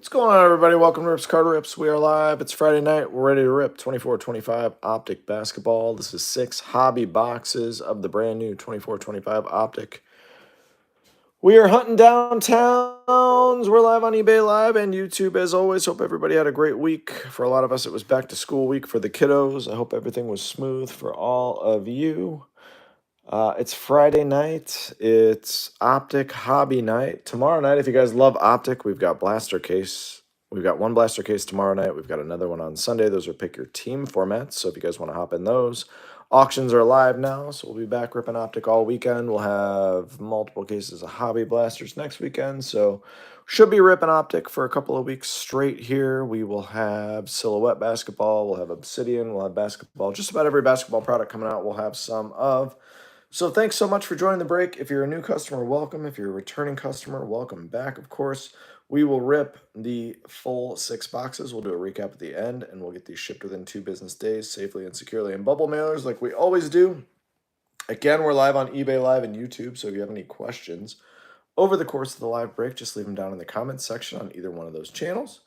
What's going on, everybody? Welcome to Rips Card Rips. We are live. It's Friday night. We're ready to rip 24-25 Optic basketball. This is 6 hobby boxes of the brand new 24-25 Optic. We are hunting downtowns. We're live on eBay Live and YouTube as always. Hope everybody had a great week. For a lot of us, it was back to school week for the kiddos. I hope everything was smooth for all of you. It's Friday night. It's Optic Hobby Night. Tomorrow night, if you guys love Optic, we've got Blaster Case. We've got one Blaster Case tomorrow night. We've got another one on Sunday. Those are pick your team formats. So if you guys want to hop in those, auctions are live now. So we'll be back ripping Optic all weekend. We'll have multiple cases of Hobby Blasters next weekend. So should be ripping Optic for a couple of weeks straight here. We will have Silhouette basketball. We'll have Obsidian. We'll have basketball. Just about every basketball product coming out, we'll have some of. So thanks so much for joining the break. If you're a new customer, welcome. If you're a returning customer, welcome back. Of course, we will rip the full 6 boxes. We'll do a recap at the end, and we'll get these shipped within 2 business days safely and securely in bubble mailers like we always do. Again, we're live on eBay Live and YouTube, so if you have any questions over the course of the live break, just leave them down in the comments section on either one of those channels.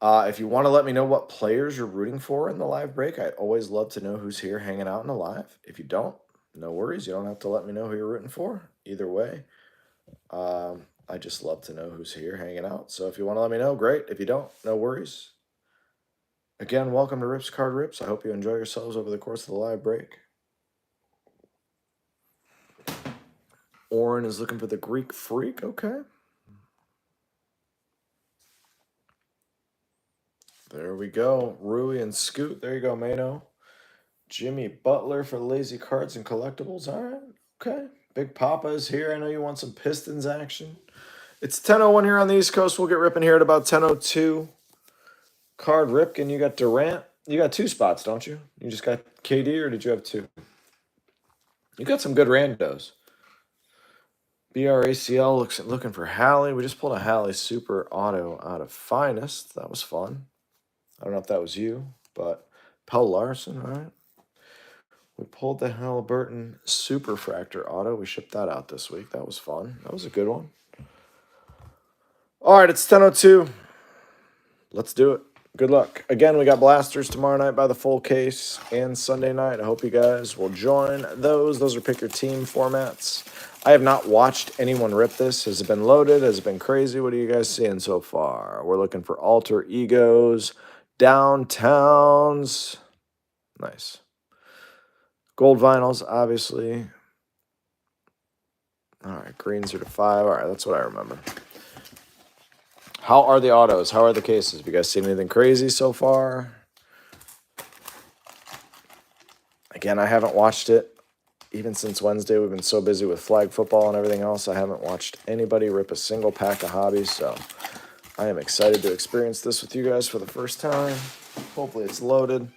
If you want to let me know what players you're rooting for in the live break, I always love to know who's here hanging out in the live. If you don't, no worries. You don't have to let me know who you're rooting for. Either way, I just love to know who's here hanging out. So if you want to let me know, great. If you don't, no worries. Again, welcome to Rips Card Rips. I hope you enjoy yourselves over the course of the live break. Oren is looking for the Greek Freak. Okay. There we go. Rui and Scoot. There you go, Mano. Jimmy Butler for Lazy Cards and Collectibles. All right. Okay. Big Papa is here. I know you want some Pistons action. It's 10:01 here on the East Coast. We'll get ripping here at about 10:02. Card Ripken, you got Durant. You got 2 spots, don't you? You just got KD, or did you have 2? You got some good randos. BRACL looking for Hallie. We just pulled a Hallie Super Auto out of Finest. That was fun. I don't know if that was you, but Pell Larson, all right. We pulled the Halliburton Superfractor Auto. We shipped that out this week. That was fun. That was a good one. All right, it's 10:02. Let's do it. Good luck. Again, we got blasters tomorrow night by the full case and Sunday night. I hope you guys will join those. Those are pick your team formats. I have not watched anyone rip this. Has it been loaded? Has it been crazy? What are you guys seeing so far? We're looking for alter egos, downtowns. Nice. Gold vinyls, obviously. All right, greens are to 5. All right, that's what I remember. How are the autos? How are the cases? Have you guys seen anything crazy so far? Again, I haven't watched it. Even since Wednesday, we've been so busy with flag football and everything else, I haven't watched anybody rip a single pack of hobbies, so I am excited to experience this with you guys for the first time. Hopefully it's loaded.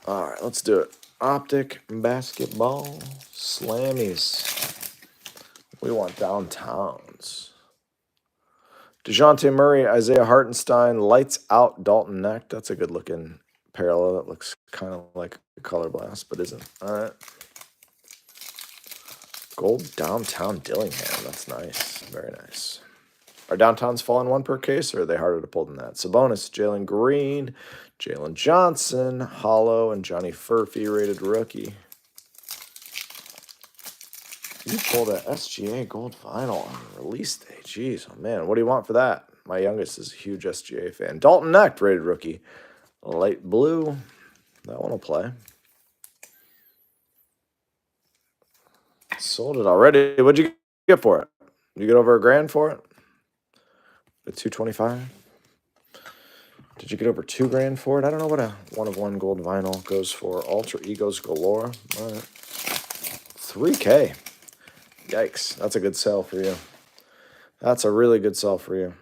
All right, let's do it. Optic basketball slammies. We want downtowns. DeJounte Murray, Isaiah Hartenstein, lights out Dalton Neck. That's a good looking parallel. That looks kind of like a color blast, but isn't. All right. Gold downtown Dillingham. That's nice. Very nice. Are downtowns falling 1 per case, or are they harder to pull than that? Sabonis, Jalen Green, Jalen Johnson, Hollow, and Johnny Furphy rated rookie. You pulled a SGA gold vinyl on release day. Jeez, oh man, what do you want for that? My youngest is a huge SGA fan. Dalton Neck rated rookie. Light blue. That one will play. Sold it already. What'd you get for it? You get over $1,000 for it? The $225. Did you get over $2,000 for it? I don't know what a 1 of 1 gold vinyl goes for. Alter egos galore. All right. $3K. Yikes. That's a good sell for you. That's a really good sell for you.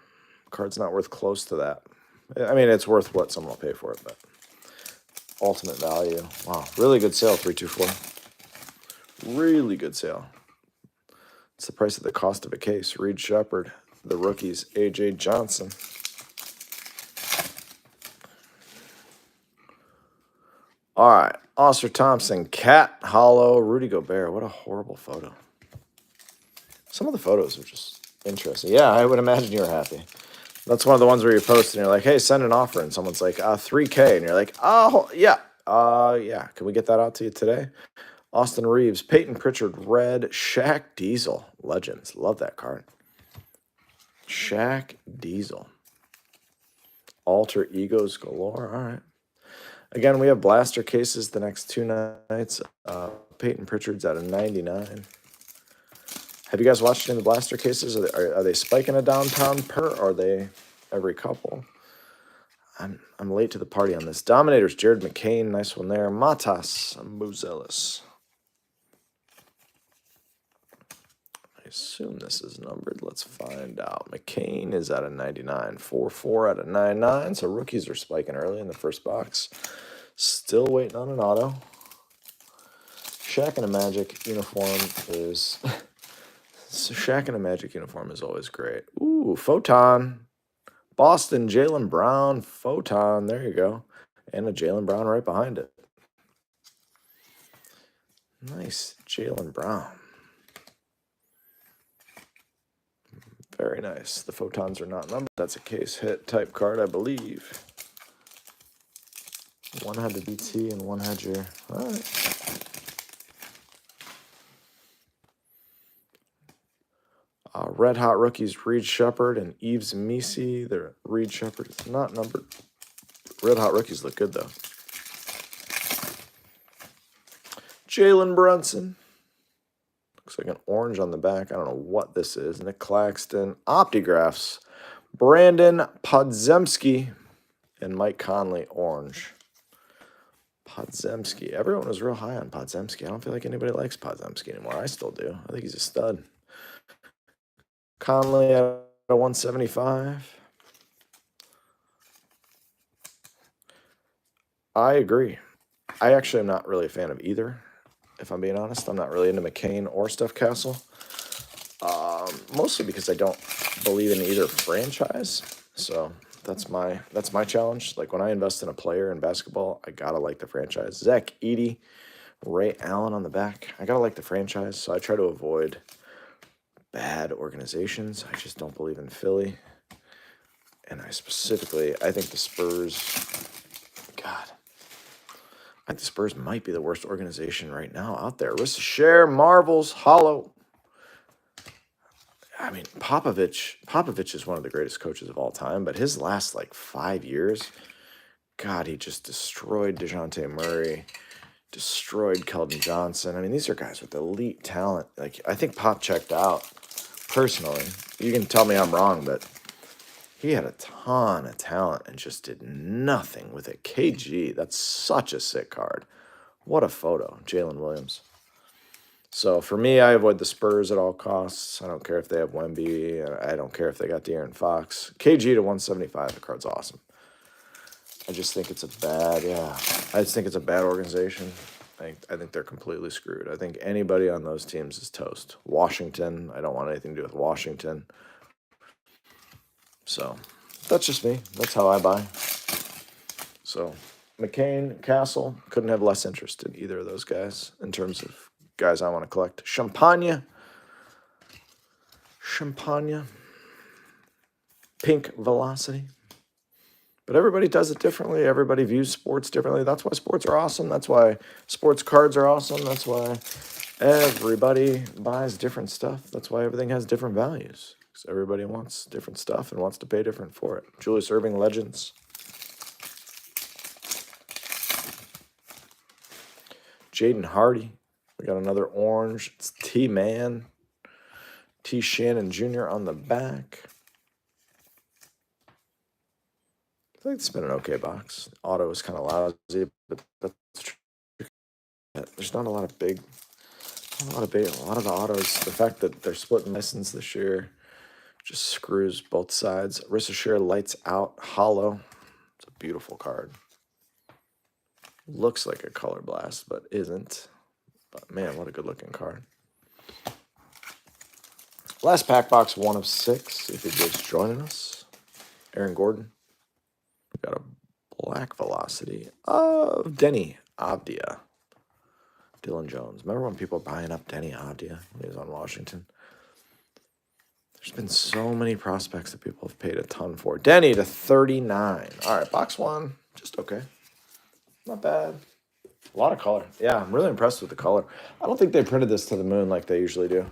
Card's not worth close to that. I mean, it's worth what someone will pay for it, but ultimate value. Wow. Really good sale, 324. Really good sale. It's the price of the cost of a case. Reed Shepard. The rookies, A.J. Johnson. All right. Oscar Thompson, Cat, Hollow, Rudy Gobert. What a horrible photo. Some of the photos are just interesting. Yeah, I would imagine you're happy. That's one of the ones where you post and you're like, hey, send an offer. And someone's like, 3K. And you're like, oh, yeah. Yeah. Can we get that out to you today? Austin Reeves, Peyton Pritchard, red, Shaq Diesel. Legends. Love that card. Shaq Diesel. Alter egos galore. All right. Again, we have blaster cases the next 2 nights. Peyton Pritchard's at a 99. Have you guys watched any of the blaster cases? Are they spiking a downtown per, or are they every couple? I'm late to the party on this. Dominators, Jared McCain, nice one there. Matas Muzelis. I assume this is numbered. Let's find out. McCain is at a 99. 4-4 out of 99. So rookies are spiking early in the first box. Still waiting on an auto. Shaq and a Magic uniform is... Shaq and a Magic uniform is always great. Ooh, Photon. Boston, Jaylen Brown, Photon. There you go. And a Jaylen Brown right behind it. Nice, Jaylen Brown. Very nice. The Photons are not numbered. That's a case hit type card, I believe. One had the BT and one had your... All right. Red Hot Rookies, Reed Shepard and Eves Misi. They're Reed Shepard is not numbered. Red Hot Rookies look good, though. Jalen Brunson. Looks like an orange on the back. I don't know what this is. Nick Claxton. Optigraphs. Brandon Podziemski and Mike Conley, orange. Podziemski. Everyone was real high on Podziemski. I don't feel like anybody likes Podziemski anymore. I still do. I think he's a stud. Conley at a 175. I agree. I actually am not really a fan of either, if I'm being honest. I'm not really into McCain or Steph Castle. Mostly because I don't believe in either franchise. So that's my challenge. Like when I invest in a player in basketball, I gotta like the franchise. Zach Edey, Ray Allen on the back. I gotta like the franchise, so I try to avoid bad organizations. I just don't believe in Philly. And I think the Spurs, God, I think the Spurs might be the worst organization right now out there. Share Marvels, Hollow. I mean, Popovich is one of the greatest coaches of all time, but his last, 5 years, God, he just destroyed DeJounte Murray, destroyed Keldon Johnson. I mean, these are guys with elite talent. I think Pop checked out. Personally, you can tell me I'm wrong, but he had a ton of talent and just did nothing with it. KG, that's such a sick card. What a photo, Jalen Williams. So for me, I avoid the Spurs at all costs. I don't care if they have Wemby. I don't care if they got De'Aaron Fox. KG to 175, the card's awesome. I just think it's a bad organization. I think they're completely screwed. I think anybody on those teams is toast. Washington, I don't want anything to do with Washington. So that's just me. That's how I buy. So McCain, Castle, couldn't have less interest in either of those guys in terms of guys I want to collect. Champagne. Pink Velocity. But everybody does it differently. Everybody views sports differently. That's why sports are awesome. That's why sports cards are awesome. That's why everybody buys different stuff. That's why everything has different values. Because everybody wants different stuff and wants to pay different for it. Julius Erving Legends. Jaden Hardy. We got another orange. It's T-Man. T. Shannon Jr. on the back. I think it's been an okay box. Auto is kind of lousy, but that's true. There's not a lot of a lot of the autos. The fact that they're splitting license this year just screws both sides. Ricochet Lights Out Hollow. It's a beautiful card. Looks like a color blast, but isn't. But man, what a good looking card. Last pack box, 1 of 6. If you're just joining us, Aaron Gordon. We got a black velocity of Denny Avdia. Dylan Jones. Remember when people were buying up Denny Avdia when he was on Washington? There's been so many prospects that people have paid a ton for. Denny to 39. All right, box one, just okay. Not bad. A lot of color. Yeah, I'm really impressed with the color. I don't think they printed this to the moon like they usually do.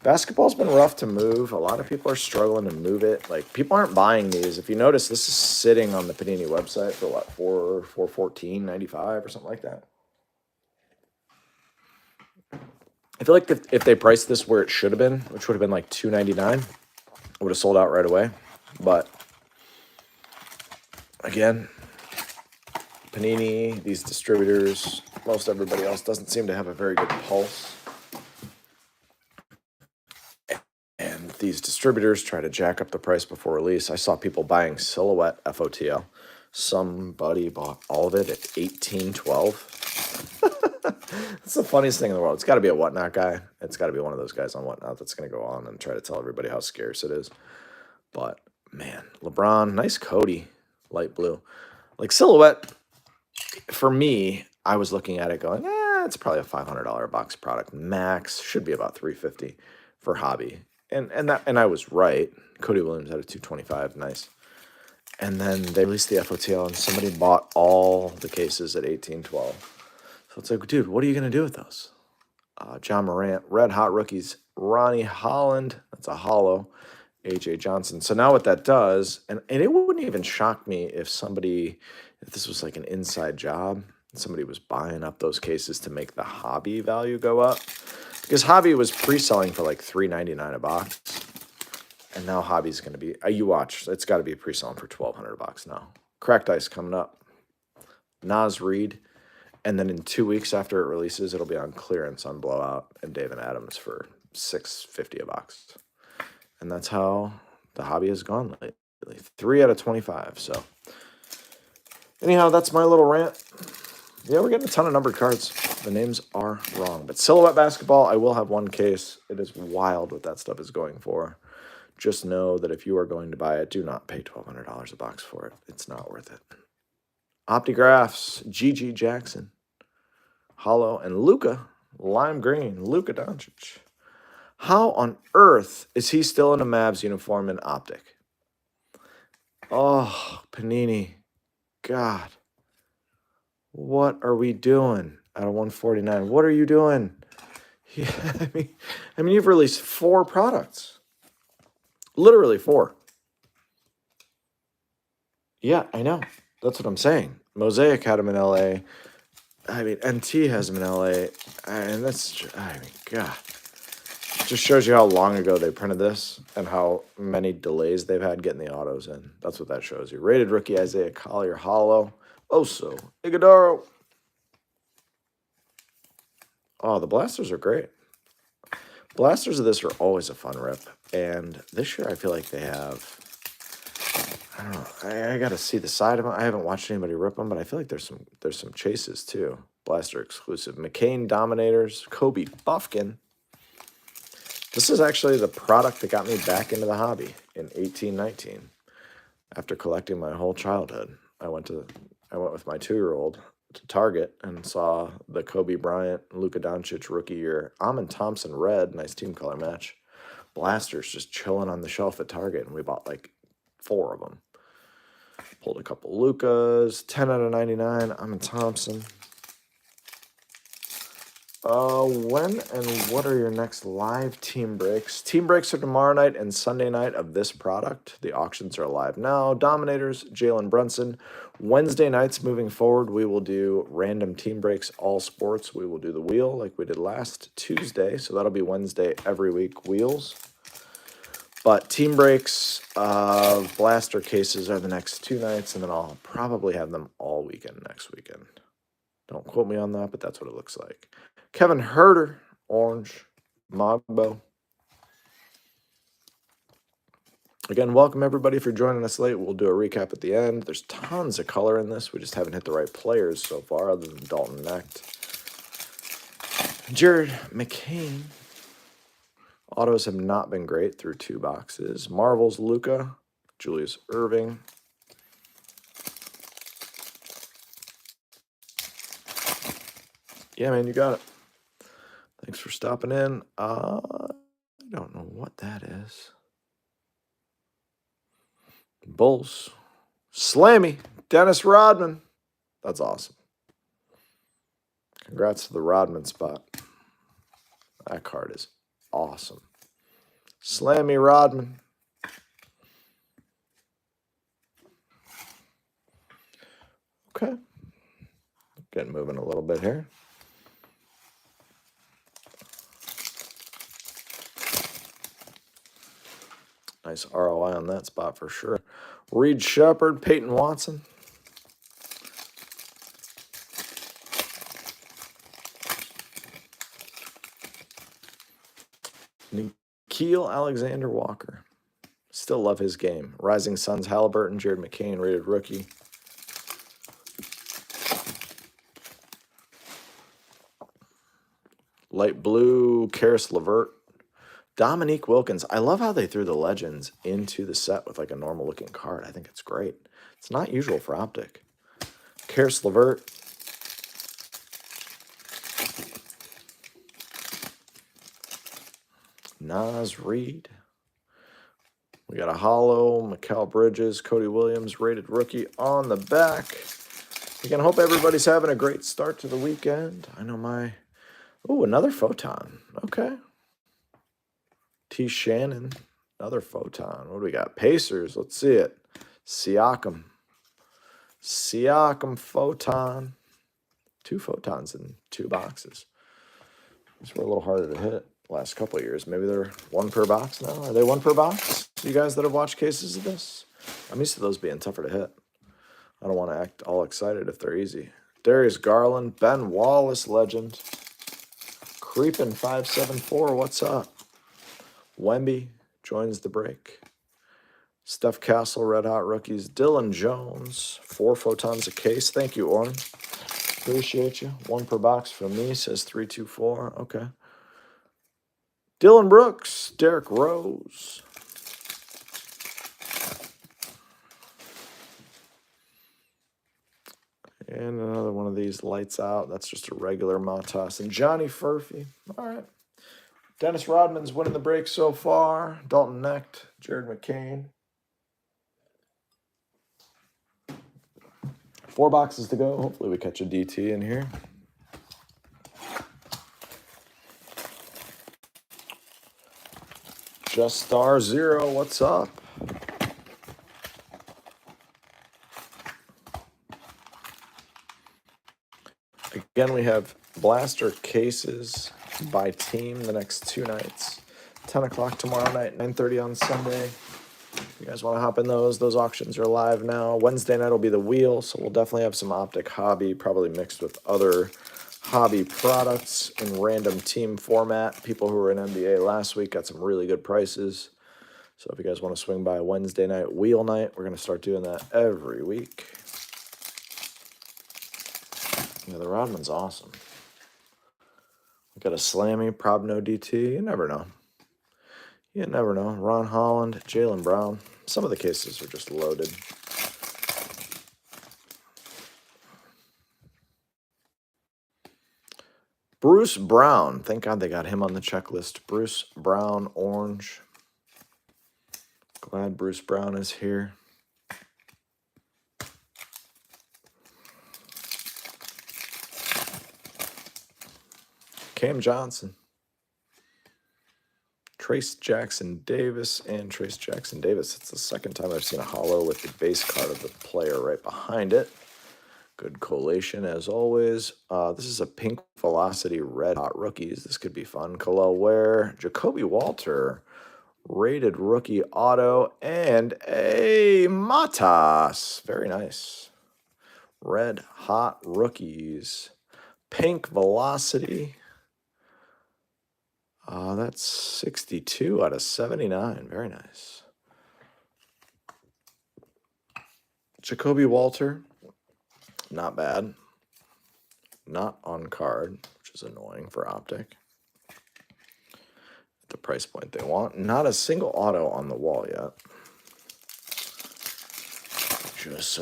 Basketball's been rough to move. A lot of people are struggling to move it. Like, people aren't buying these. If you notice, this is sitting on the Panini website for what, $414.95 or something like that. I feel like if they priced this where it should have been, which would have been like $2.99, it would have sold out right away. But again, Panini, these distributors, most everybody else doesn't seem to have a very good pulse. And these distributors try to jack up the price before release. I saw people buying Silhouette FOTL. Somebody bought all of it at $18.12. It's the funniest thing in the world. It's got to be a Whatnot guy. It's got to be one of those guys on Whatnot that's going to go on and try to tell everybody how scarce it is. But, man, LeBron, nice Cody, light blue. Like, Silhouette, for me, I was looking at it going, it's probably a $500 box product. Max should be about $350 for hobby. And I was right. Cody Williams had a $225, nice. And then they released the FOTL, and somebody bought all the cases at $18.12. So it's like, dude, what are you going to do with those? John Morant, Red Hot Rookies, Ronnie Holland, that's a hollow, A.J. Johnson. So now what that does, and it wouldn't even shock me if this was like an inside job, somebody was buying up those cases to make the hobby value go up. Because hobby was pre-selling for like $3.99 a box. And now hobby's going to be, you watch, it's got to be pre-selling for $1,200 a box now. Cracked Ice coming up. Nas Reed. And then in 2 weeks after it releases, it'll be on clearance on Blowout and David Adams for $6.50 a box. And that's how the hobby has gone lately. 3 out of 25. So anyhow, that's my little rant. Yeah, we're getting a ton of numbered cards. The names are wrong. But Silhouette Basketball, I will have one case. It is wild what that stuff is going for. Just know that if you are going to buy it, do not pay $1,200 a box for it. It's not worth it. Optigraphs, G.G. Jackson, hollow, and Luka, lime green, Luka Doncic. How on earth is he still in a Mavs uniform in Optic? Oh, Panini. God. What are we doing out of 149? What are you doing? Yeah, I mean, you've released 4 products. Literally 4. Yeah, I know. That's what I'm saying. Mosaic had him in LA. I mean, NT has him in LA. And that's, I mean, God. It just shows you how long ago they printed this and how many delays they've had getting the autos in. That's what that shows you. Rated rookie Isaiah Collier, hollow. Oso Ighodaro. Oh, the blasters are great. Blasters of this are always a fun rip. And this year I feel like they have, I don't know, I got to see the side of them. I haven't watched anybody rip them, but I feel like there's some chases too. Blaster exclusive. McCain Dominators, Kobe Buffkin. This is actually the product that got me back into the hobby in 1819. After collecting my whole childhood, I went with my 2-year-old to Target and saw the Kobe Bryant, Luka Doncic rookie year. Amon Thompson red, nice team color match. Blasters just chilling on the shelf at Target, and we bought like 4 of them. Pulled a couple Lukas, 10 out of 99. Amon Thompson. When and what are your next live team breaks? Team breaks are tomorrow night and Sunday night of this product. The auctions are live now. Dominators, Jalen Brunson. Wednesday nights moving forward, we will do random team breaks, all sports. We will do the wheel like we did last Tuesday. So that'll be Wednesday every week, wheels. But team breaks of blaster cases are the next 2 nights, and then I'll probably have them all weekend next weekend. Don't quote me on that, but that's what it looks like. Kevin Herter, orange, Mogbo. Again, welcome everybody for joining us late. We'll do a recap at the end. There's tons of color in this. We just haven't hit the right players so far, other than Dalton Knecht. Jared McCain. Autos have not been great through 2 boxes. Marvel's Luka, Julius Irving. Yeah, man, you got it. Thanks for stopping in. I don't know what that is. Bulls. Slammy. Dennis Rodman. That's awesome. Congrats to the Rodman spot. That card is awesome. Slammy Rodman. Okay. Getting moving a little bit here. Nice ROI on that spot for sure. Reed Shepard, Peyton Watson. Nikhil Alexander Walker. Still love his game. Rising Suns, Halliburton, Jared McCain, rated rookie. Light blue, Karis LeVert. Dominique Wilkins. I love how they threw the legends into the set with like a normal looking card. I think it's great. It's not usual for Optic. Karis LeVert. Nas Reed. We got a hollow, Mikal Bridges, Cody Williams, rated rookie on the back. Again, hope everybody's having a great start to the weekend. I know my... Oh, another Photon. Okay. T. Shannon, another Photon. What do we got? Pacers. Let's see it. Siakam. Siakam Photon. 2 Photons in 2 boxes. These were a little harder to hit last couple of years. Maybe they're 1 per box now. Are they 1 per box? You guys that have watched cases of this? I'm used to those being tougher to hit. I don't want to act all excited if they're easy. Darius Garland, Ben Wallace, legend. Creepin' 574, what's up? Wemby joins the break. Steph Castle, Red Hot Rookies. Dylan Jones, 4 Photons a case. Thank you, Orrin. Appreciate you. 1 per box from me, says 324. Okay. Dylan Brooks, Derrick Rose. And another one of these lights out. That's just a regular Matas. And Johnny Furphy. All right. Dennis Rodman's winning the break so far. Dalton Knecht, Jared McCain. 4 boxes to go. Hopefully we catch a DT in here. Just Star Zero, what's up? Again, we have blaster cases by team the next 2 nights. 10 o'clock tomorrow night, 9:30 on Sunday. If you guys want to hop in those auctions are live now. Wednesday night will be the wheel, so we'll definitely have some Optic hobby, probably mixed with other hobby products in random team format. People who were in NBA last week got some really good prices. So if you guys want to swing by Wednesday night, wheel night, we're going to start doing that every week. Yeah, the Rodman's awesome. We got a Slammy, Probno DT. You never know. You never know. Ron Holland, Jaylen Brown. Some of the cases are just loaded. Bruce Brown. Thank God they got him on the checklist. Bruce Brown, orange. Glad Bruce Brown is here. Cam Johnson. Trace Jackson Davis and Trace Jackson Davis. It's the second time I've seen a hollow with the base card of the player right behind it. Good collation as always. This is a Pink Velocity Red Hot Rookies. This could be fun. Khalil Ware, Jacoby Walter, rated rookie auto, and a Matas. Very nice. Red Hot Rookies. Pink Velocity. That's 62 out of 79. Very nice. Jacoby Walter. Not bad. Not on card, which is annoying for Optic. At the price point they want. Not a single auto on the wall yet. Just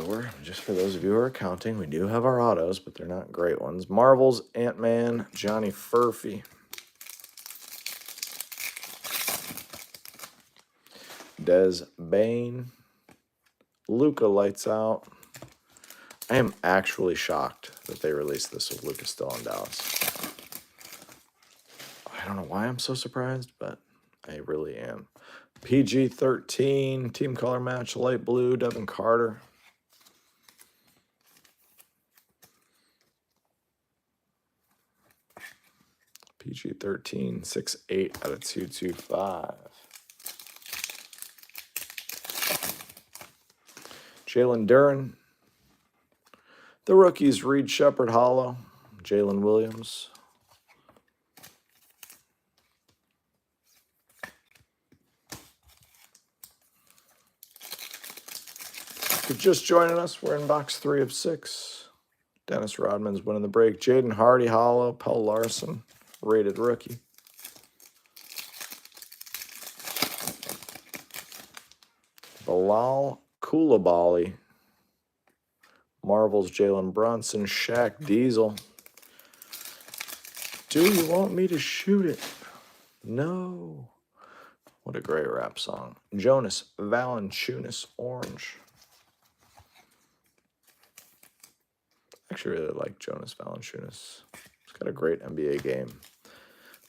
for those of you who are counting, we do have our autos, but they're not great ones. Marvels, Ant-Man, Johnny Furphy. Des Bain. Luca lights out. I am actually shocked that they released this with Luca still in Dallas. I don't know why I'm so surprised, but I really am. PG-13, team color match, light blue, Devin Carter. PG-13, 6'8" out of 225. Jalen Duren. The rookies, Reed Shepard Hollow, Jalen Williams. If you're just joining us, we're in box 3 of 6. Dennis Rodman's winning the break. Jaden Hardy Hollow, Pell Larson, rated rookie. Bilal Coulibaly. Marvel's Jalen Brunson, Shaq Diesel. Do you want me to shoot it? No. What a great rap song. Jonas Valanciunas, orange. I actually really like Jonas Valanciunas. He's got a great NBA game.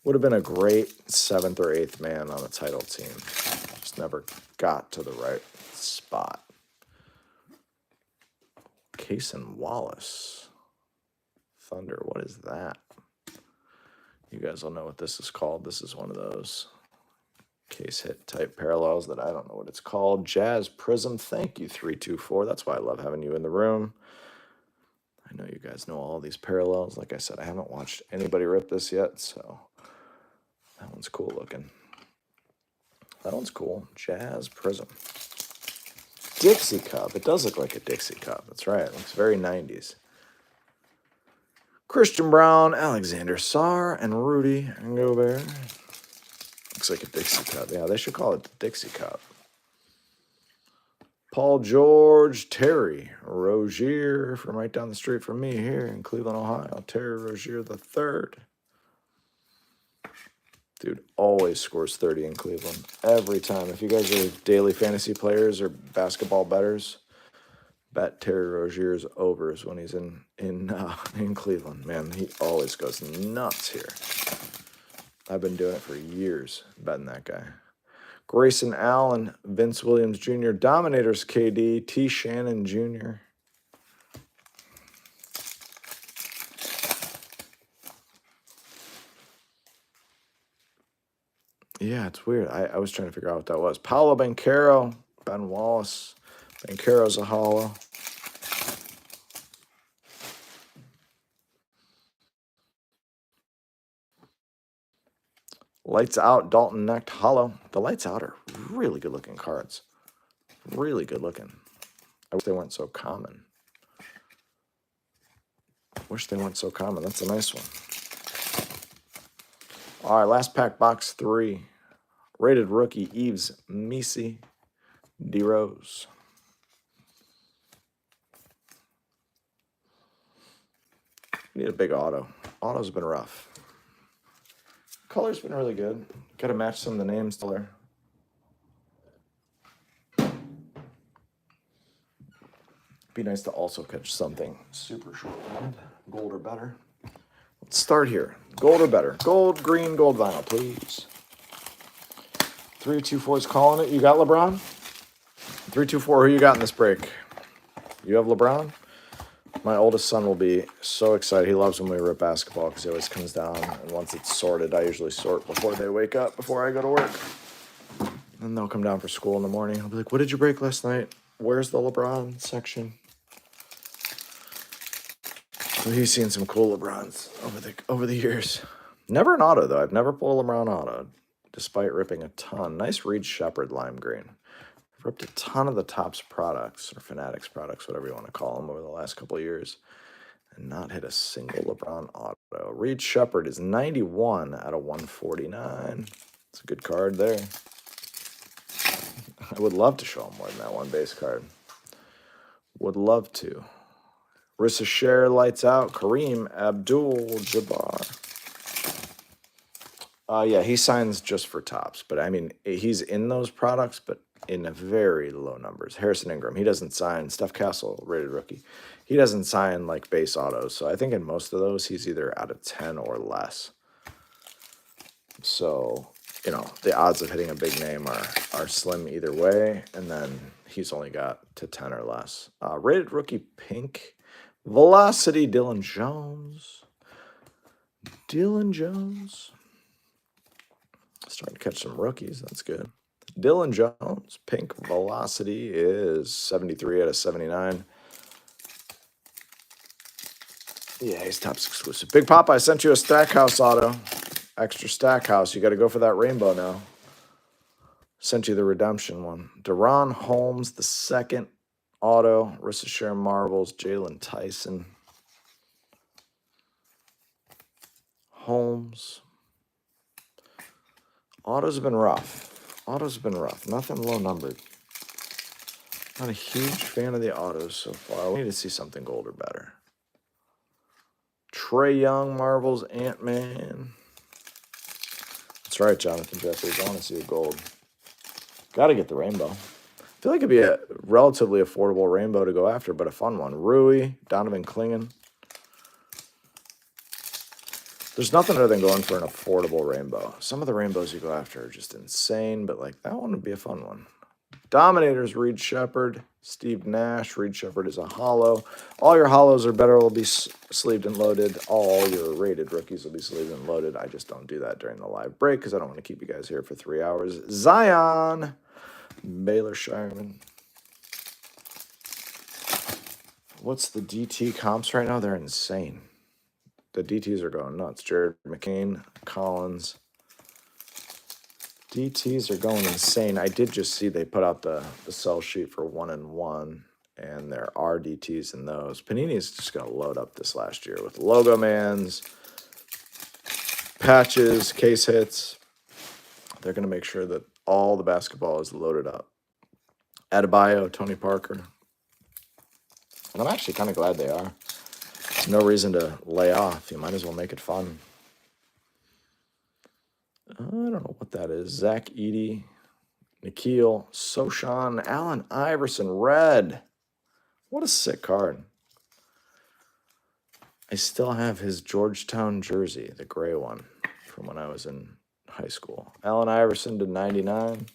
Would have been a great 7th or 8th man on a title team. Just never got to the right spot. Cason Wallace. Thunder, what is that? You guys will know what this is called. This is one of those case hit type parallels that I don't know what it's called. Jazz Prism, thank you, 324. That's why I love having you in the room. I know you guys know all these parallels. Like I said, I haven't watched anybody rip this yet, so that one's cool looking. That one's cool. Jazz Prism. Dixie Cup. It does look like a Dixie Cup. That's right. It looks very 90s. Christian Brown, Alexander Sarr, and Rudy Gobert. Looks like a Dixie Cup. Yeah, they should call it the Dixie Cup. Paul George, Terry Rozier from right down the street from me here in Cleveland, Ohio. Terry Rozier III. Dude always scores 30 in Cleveland. Every time. If you guys are daily fantasy players or basketball bettors, bet Terry Rozier's overs when he's in Cleveland. Man, he always goes nuts here. I've been doing it for years, betting that guy. Grayson Allen, Vince Williams Jr., Dominators KD, T. Shannon Jr. Yeah, it's weird. I was trying to figure out what that was. Paolo Banchero, Ben Wallace. Banchero's a hollow. Lights Out, Dalton Necht hollow. The Lights Out are really good looking cards. Really good looking. I wish they weren't so common. Wish they weren't so common. That's a nice one. All right, last pack, box 3. Rated rookie, Yves Missi, D-Rose. Need a big auto. Auto's been rough. Color's been really good. Got to match some of the names there. Be nice to also catch something super short. Gold or better. Let's start here. Gold or better. Gold, green, gold vinyl, please. 324 is calling it. You got LeBron? 324, who you got in this break? You have LeBron? My oldest son will be so excited. He loves when we rip basketball because he always comes down. And once it's sorted, I usually sort before they wake up, before I go to work. And they'll come down for school in the morning. I'll be like, what did you break last night? Where's the LeBron section? So he's seen some cool LeBrons over the years. Never an auto, though. I've never pulled a LeBron auto, despite ripping a ton. Nice Reed Shepard lime green. I've ripped a ton of the Topps products, or Fanatics products, whatever you want to call them, over the last couple of years, and not hit a single LeBron auto. Reed Shepard is 91 out of 149. It's a good card there. I would love to show him more than that one base card. Would love to. Rissa Share lights out. Kareem Abdul-Jabbar. Yeah, he signs just for Topps. But, I mean, he's in those products, but in very low numbers. Harrison Ingram, he doesn't sign. Steph Castle, rated rookie. He doesn't sign like base autos. So I think in most of those, he's either out of 10 or less. So, you know, the odds of hitting a big name are slim either way. And then he's only got to 10 or less. Rated rookie pink. Velocity, Dylan Jones. Dylan Jones. Starting to catch some rookies. That's good. Dylan Jones, pink velocity is 73 out of 79. Yeah, he's Topps exclusive. Big Papa, I sent you a Stackhouse auto. Extra Stackhouse. You got to go for that rainbow now. Sent you the redemption one. Deron Holmes, the second auto. Ricochet Marvels, Jalen Tyson. Holmes. Autos have been rough. Autos have been rough. Nothing low numbered. Not a huge fan of the autos so far. We need to see something gold or better. Trae Young, Marvels, Ant-Man. That's right, Jonathan Jeffries. I want to see a gold. Got to get the rainbow. I feel like it'd be a relatively affordable rainbow to go after, but a fun one. Rui, Donovan Clingan. There's nothing other than going for an affordable rainbow. Some of the rainbows you go after are just insane, but like that one would be a fun one. Dominators, Reed Shepard, Steve Nash. Reed Shepard is a hollow. All your hollows or better will be sleeved and loaded. All your rated rookies will be sleeved and loaded. I just don't do that during the live break because I don't want to keep you guys here for 3 hours. Zion, Baylor Shireman. What's the DT comps right now? They're insane. The DTs are going nuts. Jared McCain, Collins. DTs are going insane. I did just see they put out the sell sheet for 1 and 1, and there are DTs in those. Panini is just going to load up this last year with logo mans, patches, case hits. They're going to make sure that all the basketball is loaded up. Adebayo, Tony Parker. And I'm actually kind of glad they are. There's no reason to lay off. You might as well make it fun. I don't know what that is. Zach Edey, Nikhil, Soshan, Allen Iverson, red. What a sick card. I still have his Georgetown jersey, the gray one, from when I was in high school. Allen Iverson to 99.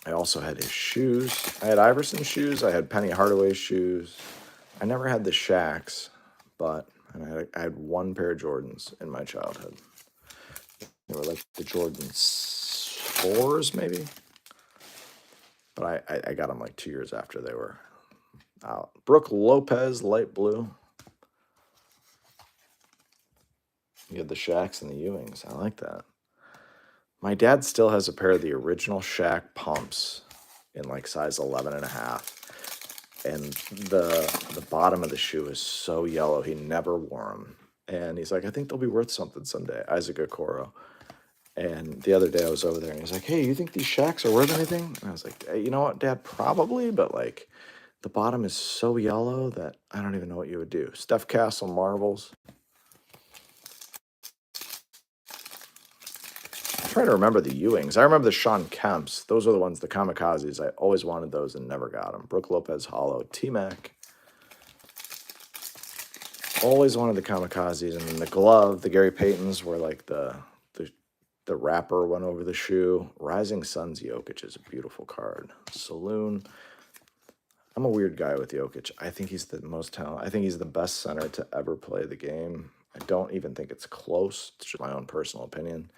I also had his shoes. I had Iverson's shoes. I had Penny Hardaway's shoes. I never had the Shaqs, but I had one pair of Jordans in my childhood. They were like the Jordan 4s, maybe. But I got them like 2 years after they were out. Brooke Lopez, light blue. You had the Shaqs and the Ewings. I like that. My dad still has a pair of the original Shaq pumps in like size 11.5. And the bottom of the shoe is so yellow, he never wore them. And he's like, I think they'll be worth something someday. Isaac Okoro. And the other day I was over there, and he's like, hey, you think these Shaqs are worth anything? And I was like, hey, you know what, Dad, probably, but like the bottom is so yellow that I don't even know what you would do. Steph Castle Marvels. I'm trying to remember the Ewings. I remember the Sean Kemps. Those are the ones, the kamikazes. I always wanted those and never got them. Brooke Lopez hollow. T-Mac. Always wanted the kamikazes. And then the glove, the Gary Paytons were like the wrapper went over the shoe. Rising Suns Jokic is a beautiful card. Saloon. I'm a weird guy with Jokic. I think he's the most talented. I think he's the best center to ever play the game. I don't even think it's close. It's just my own personal opinion.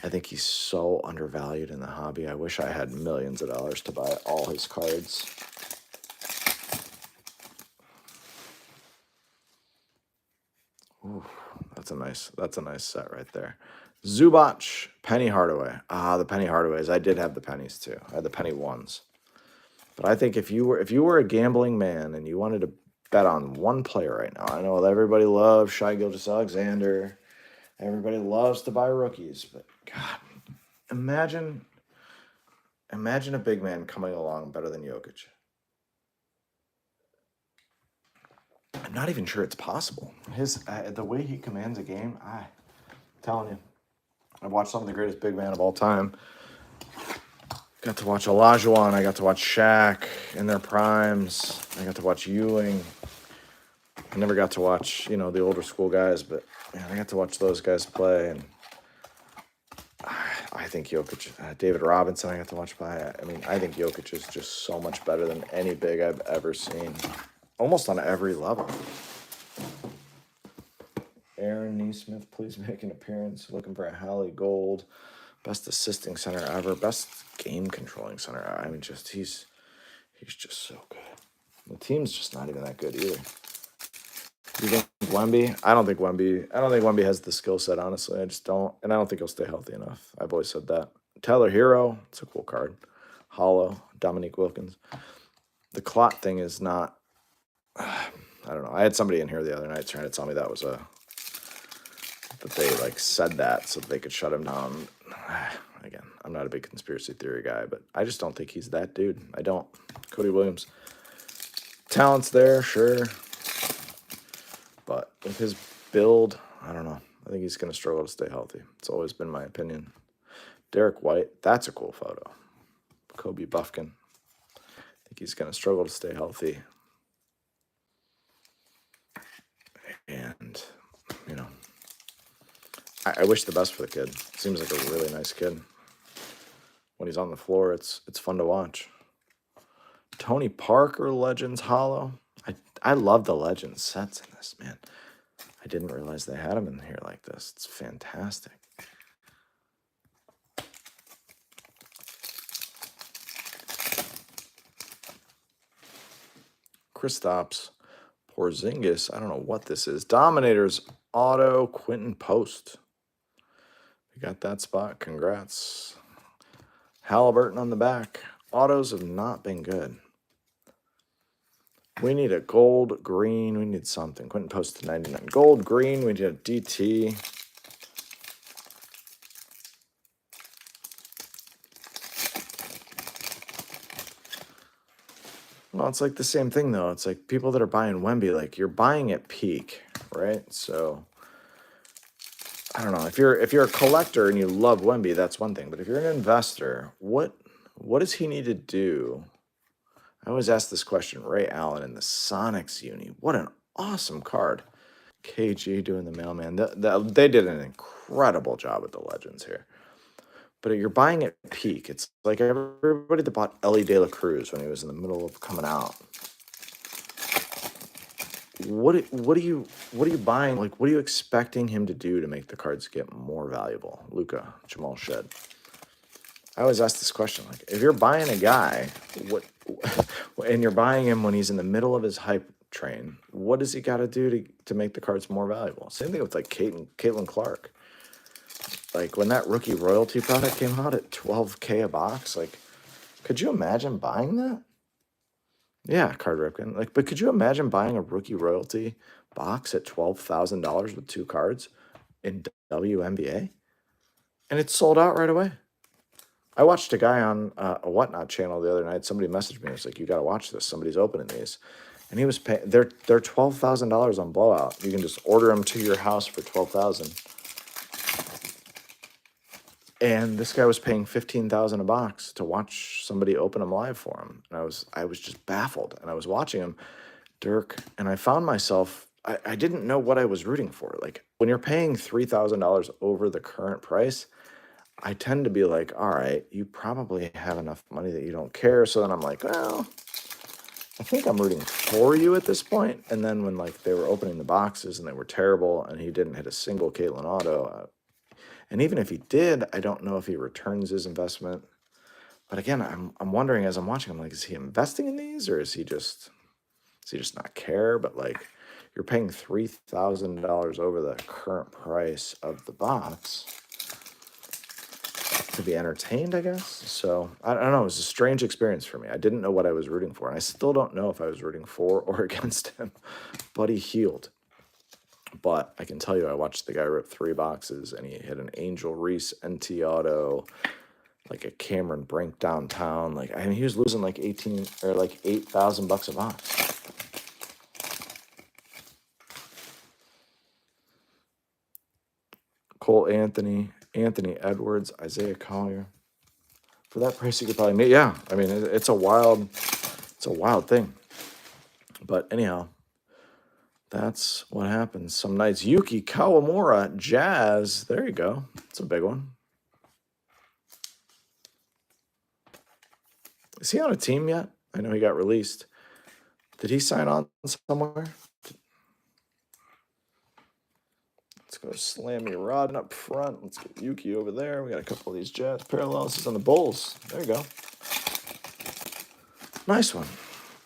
I think he's so undervalued in the hobby. I wish I had millions of dollars to buy all his cards. Ooh, that's a nice set right there. Zubac, Penny Hardaway. The Penny Hardaways. I did have the pennies too. I had the penny ones. But I think if you were a gambling man and you wanted to bet on one player right now, I know everybody loves Shai Gilgeous-Alexander. Everybody loves to buy rookies, but God, imagine a big man coming along better than Jokic. I'm not even sure it's possible. The way he commands a game, I'm telling you, I've watched some of the greatest big man of all time. Got to watch Olajuwon. I got to watch Shaq in their primes. I got to watch Ewing. I never got to watch, the older school guys, but man, I got to watch those guys play. And I think Jokic, David Robinson, I got to watch play. I mean, I think Jokic is just so much better than any big I've ever seen, almost on every level. Aaron Neesmith, please make an appearance. Looking for a Hallie Gold. Best assisting center ever. Best game controlling center. I mean, he's just so good. The team's just not even that good either. You think Wemby? I don't think Wemby has the skill set, honestly. I just don't. And I don't think he'll stay healthy enough. I've always said that. Tyler Hero, it's a cool card. Hollow, Dominique Wilkins. The clot thing is not, I don't know. I had somebody in here the other night trying to tell me that they said that so that they could shut him down. Again, I'm not a big conspiracy theory guy, but I just don't think he's that dude. I don't. Cody Williams. Talent's there, sure. But with his build, I don't know. I think he's going to struggle to stay healthy. It's always been my opinion. Derek White, that's a cool photo. Kobe Buffkin. I think he's going to struggle to stay healthy. And, I wish the best for the kid. Seems like a really nice kid. When he's on the floor, it's fun to watch. Tony Parker, Legends Hollow. I love the Legends sets in this, man. I didn't realize they had them in here like this. It's fantastic. Kristaps Porzingis. I don't know what this is. Dominators Auto Quentin Post. We got that spot. Congrats. Halliburton on the back. Autos have not been good. We need a gold, green. We need something. Quentin Post to 99. Gold, green. We need a DT. Well, it's like the same thing, though. It's like people that are buying Wemby, you're buying at peak, right? So, I don't know. If you're a collector and you love Wemby, that's one thing. But if you're an investor, what does he need to do? I always ask this question. Ray Allen in the Sonics uni. What an awesome card. KG doing the mailman. They did an incredible job with the Legends here. But you're buying at peak. It's like everybody that bought Ellie De La Cruz when he was in the middle of coming out. What are you buying? What are you expecting him to do to make the cards get more valuable? Luka, Jamal Shed. I always ask this question. If you're buying a guy, and you're buying him when he's in the middle of his hype train, what does he got to do to make the cards more valuable? Same thing with Caitlin Clark. When that rookie royalty product came out at $12K a box, could you imagine buying that? Yeah, Card Ripken. But could you imagine buying a rookie royalty box at $12,000 with 2 cards in WNBA? And it's sold out right away. I watched a guy on a Whatnot channel the other night. Somebody messaged me. It was like, you got to watch this. Somebody's opening these. And he was paying, they're $12,000 on blowout. You can just order them to your house for $12,000. And this guy was paying $15,000 a box to watch somebody open them live for him. And I was just baffled. And I was watching him, Dirk, and I found myself, I didn't know what I was rooting for. When you're paying $3,000 over the current price, I tend to be like, all right, you probably have enough money that you don't care. So then I'm like, well, I think I'm rooting for you at this point. And then when they were opening the boxes and they were terrible and he didn't hit a single Caitlin auto, and even if he did, I don't know if he returns his investment. But again, I'm wondering as I'm watching, I'm like, is he investing in these or is he just not care? But you're paying $3,000 over the current price of the box to be entertained, I guess. So I don't know. It was a strange experience for me. I didn't know what I was rooting for, and I still don't know if I was rooting for or against him. But he healed. But I can tell you, I watched the guy rip 3 boxes, and he hit an Angel Reese NT auto, a Cameron Brink downtown. He was losing $8,000 a box. Cole Anthony, Anthony Edwards, Isaiah Collier. For that price, you could probably make. Yeah, I mean, it's a wild thing. But anyhow, that's what happens some nights. Yuki Kawamura, Jazz. There you go. It's a big one. Is he on a team yet? I know he got released. Did he sign on somewhere? Let's go Slammy Rodden up front. Let's get Yuki over there. We got a couple of these Jazz parallels. He's on the Bulls. There you go. Nice one.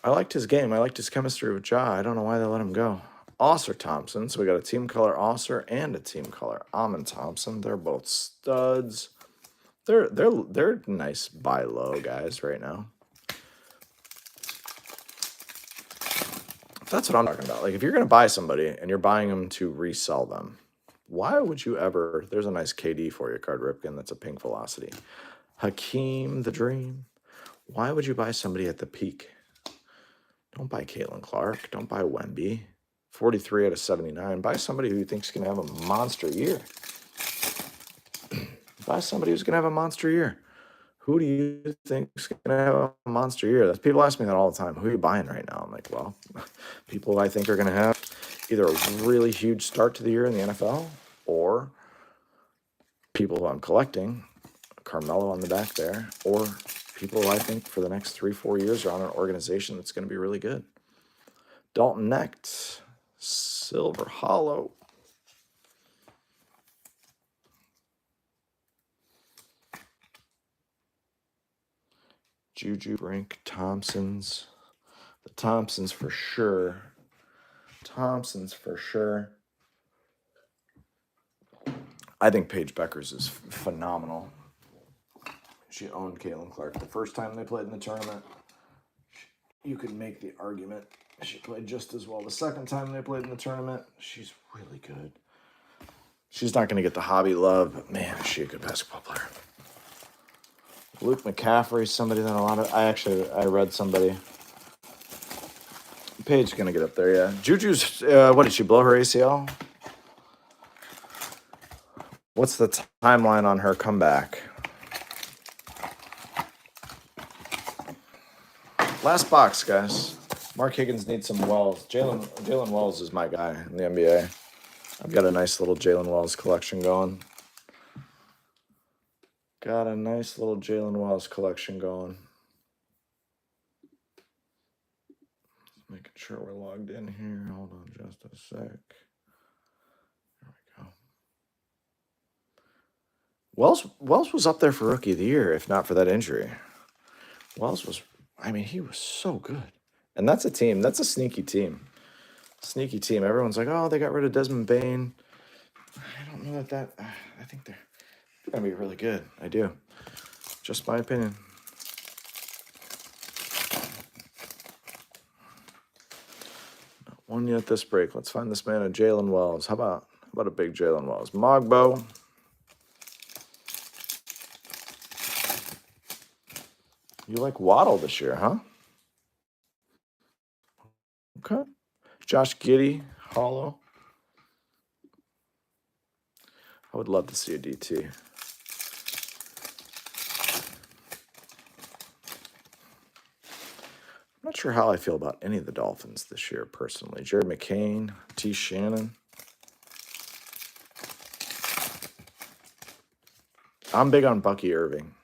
I liked his game. I liked his chemistry with Ja. I don't know why they let him go. Osser Thompson. So we got a team color Osser and a team color Amon Thompson. They're both studs. They're nice buy low guys right now. That's what I'm talking about. Like if you're gonna buy somebody and you're buying them to resell them, why would you ever? There's a nice KD for you, Card Ripken. That's a pink velocity. Hakeem the Dream. Why would you buy somebody at the peak? Don't buy Caitlin Clark. Don't buy Wemby. 43 out of 79. Buy somebody who you think's going to have a monster year. Buy somebody who's going to have a monster year. Who do you think's going to have a monster year? That's, people ask me that all the time. Who are you buying right now? I'm like, well, people I think are going to have either a really huge start to the year in the NFL or people who I'm collecting, Carmelo on the back there, or people I think for the next 3-4 years are on an organization that's going to be really good. Dalton Knecht, Silver Hollow. Juju, Brink, Thompsons. The Thompsons for sure. Thompsons for sure. I think Paige Beckers is phenomenal. She owned Caitlin Clark the first time they played in the tournament. You could make the argument she played just as well the second time they played in the tournament. She's really good. She's not going to get the hobby love, but man, is she a good basketball player. Luke McCaffrey, somebody that a lot of... I read somebody. Paige's going to get up there, yeah. Juju's... what, did she blow her ACL? What's the timeline on her comeback? Last box, guys. Mark Higgins needs some Wells. Jalen Wells is my guy in the NBA. I've got a nice little Jalen Wells collection going. Got a nice little Jalen Wells collection going. Just making sure we're logged in here. Hold on just a sec. There we go. Wells was up there for Rookie of the Year, if not for that injury. Wells was, I mean, he was so good. And that's a team. That's a sneaky team. Sneaky team. Everyone's like, oh, they got rid of Desmond Bane. I don't know that. I think they're going to be really good. I do. Just my opinion. Not one yet this break. Let's find this man a Jalen Wells. How about a big Jalen Wells? Mogbo. You like Waddle this year, huh? Okay. Josh Giddey, Hollow. I would love to see a DT. I'm not sure how I feel about any of the Dolphins this year, personally. Jared McCain, T. Shannon. I'm big on Bucky Irving.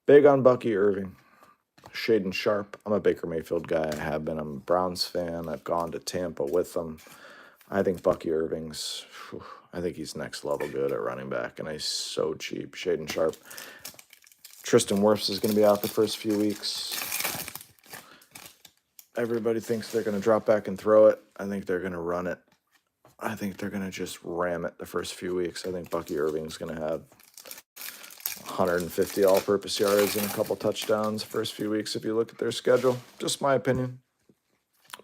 Big on Bucky Irving. Shaden Sharp. I'm a Baker Mayfield guy. I have been. I'm a Browns fan. I've gone to Tampa with them. I think Bucky Irving's, I think he's next level good at running back, and he's so cheap. Shaden Sharp. Tristan Wirfs is going to be out the first few weeks. Everybody thinks they're going to drop back and throw it. I think they're going to run it. I think they're going to just ram it the first few weeks. I think Bucky Irving's going to have 150 all-purpose yards and a couple touchdowns first few weeks if you look at their schedule. Just my opinion.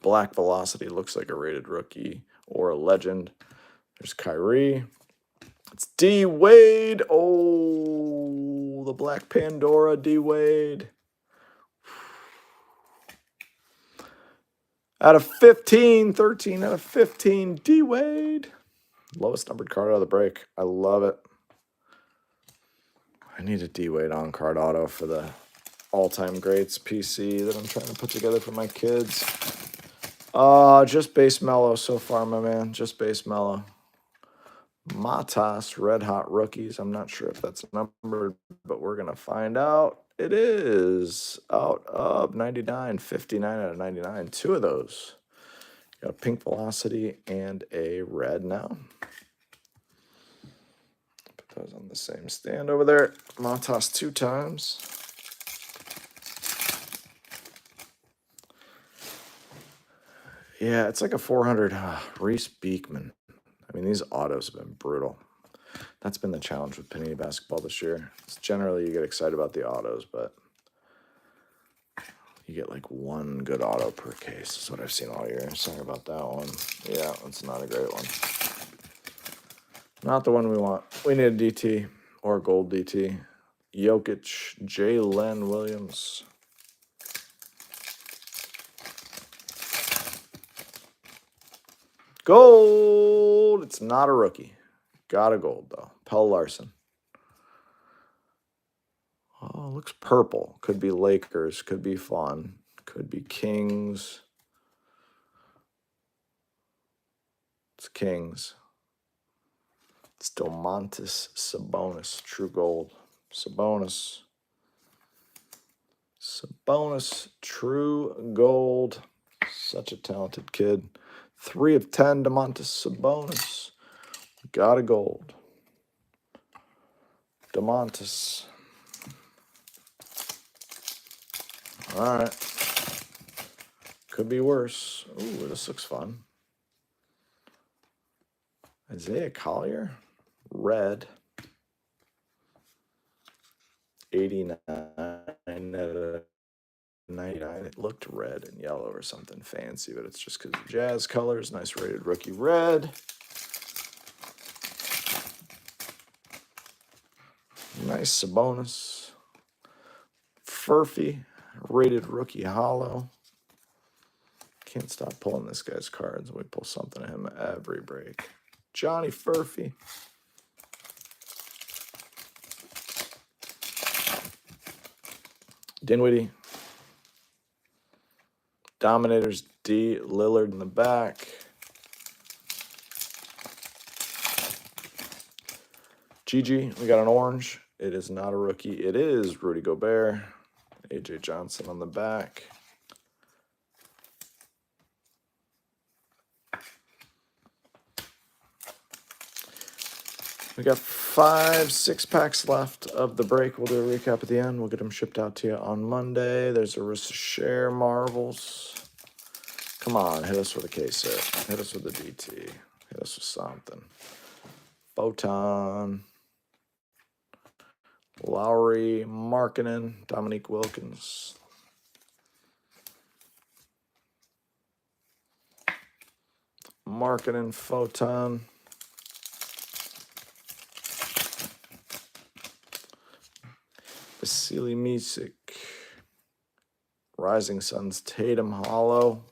Black Velocity looks like a rated rookie or a legend. There's Kyrie. It's D. Wade. Oh, the Black Pandora, D. Wade. Out of 15, 13 out of 15, D. Wade. Lowest numbered card out of the break. I love it. I need a D-Wade on-card auto for the all-time greats PC that I'm trying to put together for my kids. Just base mellow so far, my man. Just base mellow. Matas, Red Hot Rookies. I'm not sure if that's numbered, but we're going to find out. It is out of 99, 59 out of 99. Two of those. Got a pink Velocity and a red now. Put those on the same stand over there. Matas 2 times. Yeah, it's like a 400 Reese Beekman. I mean, these autos have been brutal. That's been the challenge with Panini basketball this year. It's generally, you get excited about the autos, but you get like one good auto per case. Is what I've seen all year. Sorry about that one. Yeah, that's not a great one. Not the one we want. We need a DT or a gold DT. Jokic, Jalen Williams. Gold. It's not a rookie. Got a gold, though. Pell Larson. Oh, looks purple. Could be Lakers. Could be fun. Could be Kings. It's Kings. It's Domantas Sabonis. True gold. Sabonis. Sabonis. True gold. Such a talented kid. 3 of 10, Domantas Sabonis. Got a gold. Domantas. All right. Could be worse. Ooh, this looks fun. Isaiah Collier. Red. 89 out of 99. It looked red and yellow or something fancy, but it's just because of Jazz colors. Nice rated rookie red. Nice Sabonis. Furphy, rated rookie hollow. Can't stop pulling this guy's cards. We pull something to him every break. Johnny Furphy. Dinwiddie. Dominators D. Lillard in the back. GG, we got an orange. It is not a rookie. It is Rudy Gobert. AJ Johnson on the back. We got 5 6-packs left of the break. We'll do a recap at the end. We'll get them shipped out to you on Monday. There's a Share Marvels. Come on, hit us with a case hit. Hit us with a DT. Hit us with something. Photon. Lowry, Markkanen, Dominique Wilkins. Markkanen, Photon. Vasily Misic. Rising Suns, Tatum Hollow.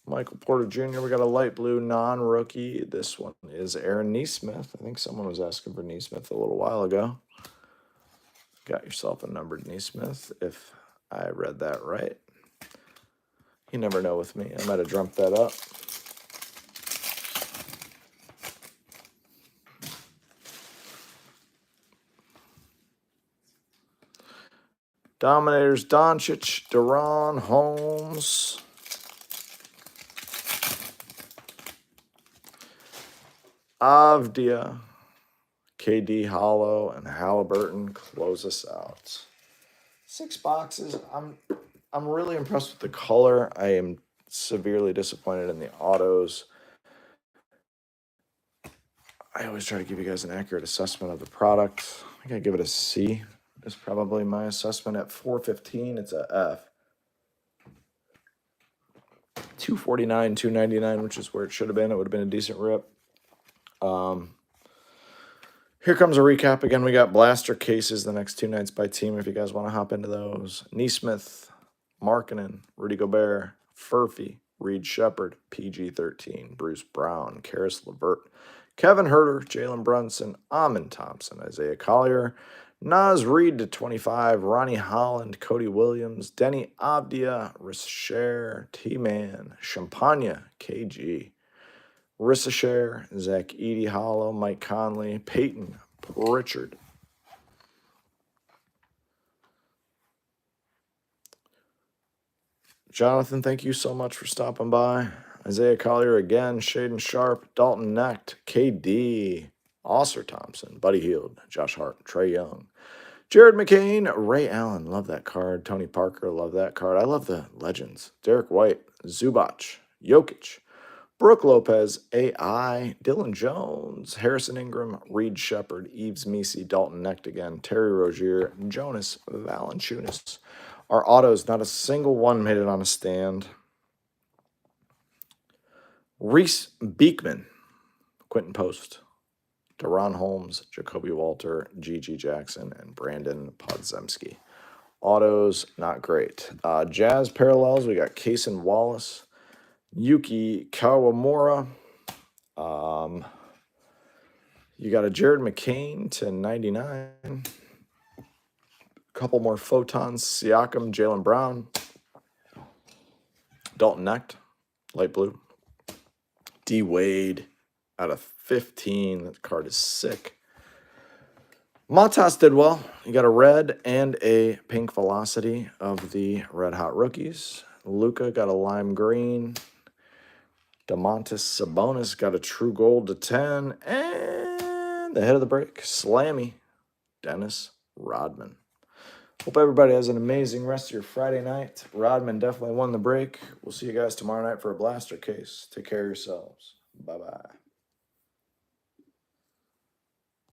Michael Porter Jr., we got a light blue non-rookie. This one is Aaron Nesmith. I think someone was asking for Nesmith a little while ago. Got yourself a numbered Nesmith, if I read that right. You never know with me. I might have dreamt that up. Dominators, Doncic, De'Ron Holmes. Avdia, KD Hollow, and Halliburton close us out. 6 boxes. I'm really impressed with the color. I am severely disappointed in the autos. I always try to give you guys an accurate assessment of the product. I think I give it a C. Is probably my assessment at 415. It's a F. 249, 299, which is where it should have been. It would have been a decent rip. Here comes a recap. Again, we got blaster cases the next 2 nights by team if you guys want to hop into those. Nesmith, Markkanen, Rudy Gobert, Furphy, Reed Shepard, PG-13, Bruce Brown, Karis LeVert, Kevin Herter, Jalen Brunson, Amon Thompson, Isaiah Collier, Naz Reid to 25, Ronnie Holland, Cody Williams, Denny Avdia, Rischer, T-Man, Champagne, KG, Rischer, Zach Edey, Hollow, Mike Conley, Peyton Pritchard. Jonathan, thank you so much for stopping by. Isaiah Collier again, Shaden Sharp, Dalton Knecht, KD, Oscar Thompson, Buddy Hield, Josh Hart, Trey Young, Jared McCain, Ray Allen, love that card. Tony Parker, love that card. I love the legends. Derek White, Zubac, Jokic, Brooke Lopez, AI, Dylan Jones, Harrison Ingram, Reed Shepard, Eves Misi, Dalton Knecht again, Terry Rozier, Jonas Valanciunas. Our autos, not a single one made it on a stand. Reese Beekman, Quentin Post, Deron Holmes, Jacoby Walter, G.G. Jackson, and Brandon Podzemski. Autos, not great. Jazz parallels, we got Kaysen Wallace, Yuki Kawamura. You got a Jared McCain to 99. A couple more photons. Siakam, Jaylen Brown, Dalton Knecht, light blue. D Wade out of 15. That card is sick. Matas did well. You got a red and a pink velocity of the Red Hot Rookies. Luka got a lime green. Domantas Sabonis got a true gold to 10. And the head of the break, Slammy, Dennis Rodman. Hope everybody has an amazing rest of your Friday night. Rodman definitely won the break. We'll see you guys tomorrow night for a blaster case. Take care of yourselves. Bye-bye.